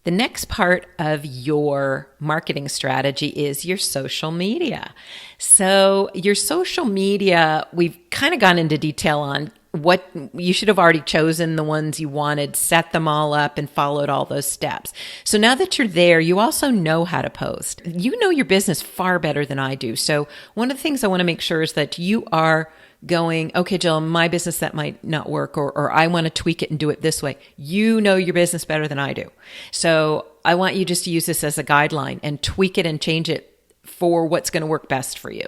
The next part of your marketing strategy is your social media. So your social media, we've kind of gone into detail on what you should have already chosen the ones you wanted, set them all up and followed all those steps. So now that you're there, you also know how to post. You know your business far better than I do. So one of the things I want to make sure is that you are going, okay, Jill, my business, that might not work, or I want to tweak it and do it this way. You know your business better than I do. So I want you just to use this as a guideline and tweak it and change it for what's going to work best for you.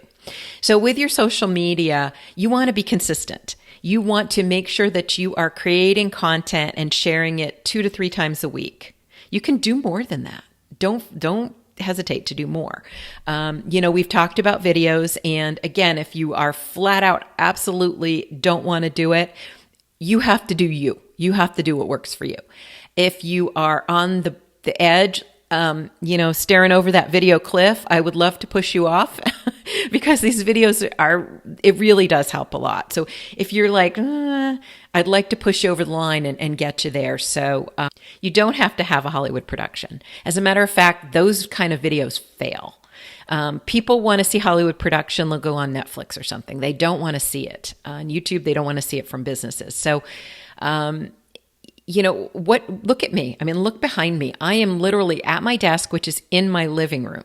So with your social media, you want to be consistent. You want to make sure that you are creating content and sharing it 2 to 3 times a week. You can do more than that. Don't hesitate to do more. We've talked about videos. And again, if you are flat out absolutely don't want to do it, you have to do you. You have to do what works for you. If you are on the edge, staring over that video cliff, I would love to push you off because these videos it really does help a lot. So if you're like, I'd like to push you over the line and get you there. So you don't have to have a Hollywood production. As a matter of fact, those kind of videos fail. People want to see Hollywood production. They'll go on Netflix or something. They don't want to see it on YouTube. They don't want to see it from businesses. So, look at me. I mean, look behind me. I am literally at my desk, which is in my living room.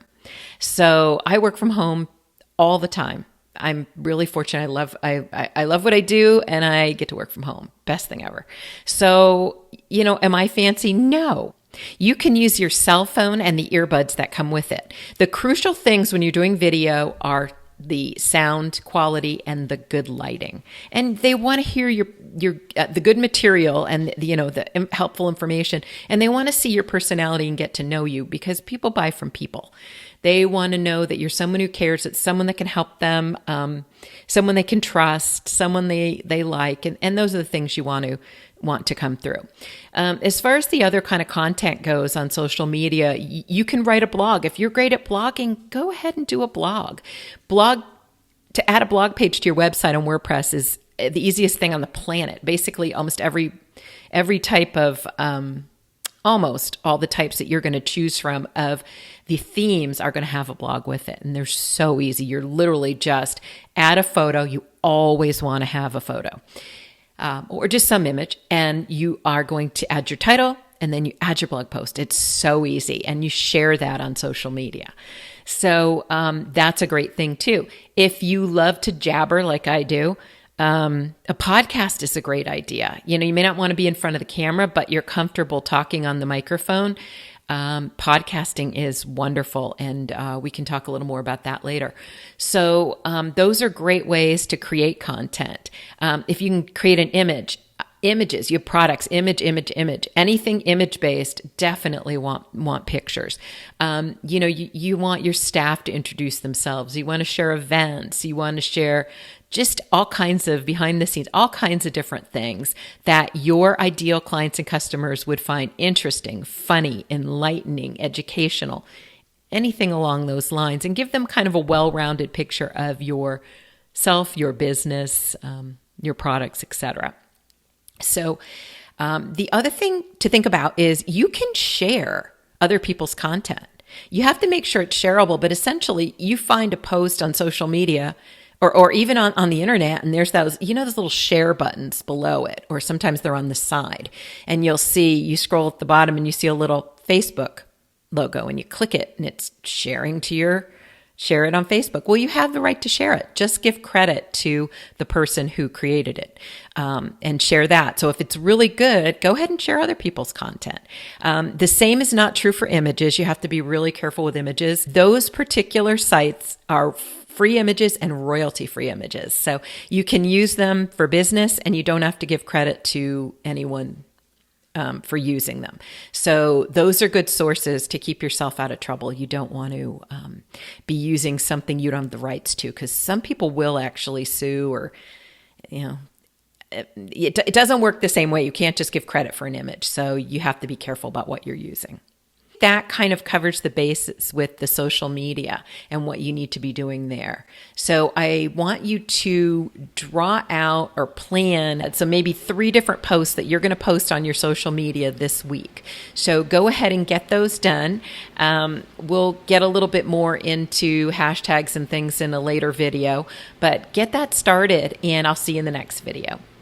So I work from home all the time. I'm really fortunate. I love what I do, and I get to work from home. Best thing ever. So, am I fancy? No. You can use your cell phone and the earbuds that come with it. The crucial things when you're doing video are the sound quality and the good lighting. And they want to hear the good material and the helpful information. And they want to see your personality and get to know you, because people buy from people. They want to know that you're someone who cares, that someone that can help them, someone they can trust, someone they like. And those are the things you want to come through. As far as the other kind of content goes on social media, you can write a blog. If you're great at blogging, go ahead and do a blog. To add a blog page to your website on WordPress is the easiest thing on the planet. Basically, almost every type of, almost all the types that you're going to choose from of the themes are going to have a blog with it. And they're so easy. You're literally just add a photo. You always want to have a photo. Or just some image, and you are going to add your title, and then you add your blog post. It's so easy, and you share that on social media. So that's a great thing too. If you love to jabber like I do, a podcast is a great idea. You may not want to be in front of the camera, but you're comfortable talking on the microphone. Podcasting is wonderful, and we can talk a little more about that later. So those are great ways to create content. If you can create an images, you have products, image, anything image-based, definitely want pictures. You want your staff to introduce themselves. You want to share events. You want to share just all kinds of behind the scenes, all kinds of different things that your ideal clients and customers would find interesting, funny, enlightening, educational, anything along those lines, and give them kind of a well-rounded picture of yourself, your business, your products, etc. So the other thing to think about is you can share other people's content. You have to make sure it's shareable, but essentially you find a post on social media or even on the internet, and there's those little share buttons below it, or sometimes they're on the side, and you scroll at the bottom and you see a little Facebook logo, and you click it and it's share it on Facebook. Well, you have the right to share it. Just give credit to the person who created it and share that. So if it's really good, go ahead and share other people's content. The same is not true for images. You have to be really careful with images. Those particular sites are free images and royalty-free images. So you can use them for business, and you don't have to give credit to anyone for using them. So those are good sources to keep yourself out of trouble. You don't want to be using something you don't have the rights to, because some people will actually sue, or, it doesn't work the same way. You can't just give credit for an image. So you have to be careful about what you're using. that kind of covers the bases with the social media and what you need to be doing there. So I want you to draw out or plan, so maybe 3 different posts that you're going to post on your social media this week. So go ahead and get those done. We'll get a little bit more into hashtags and things in a later video, but get that started, and I'll see you in the next video.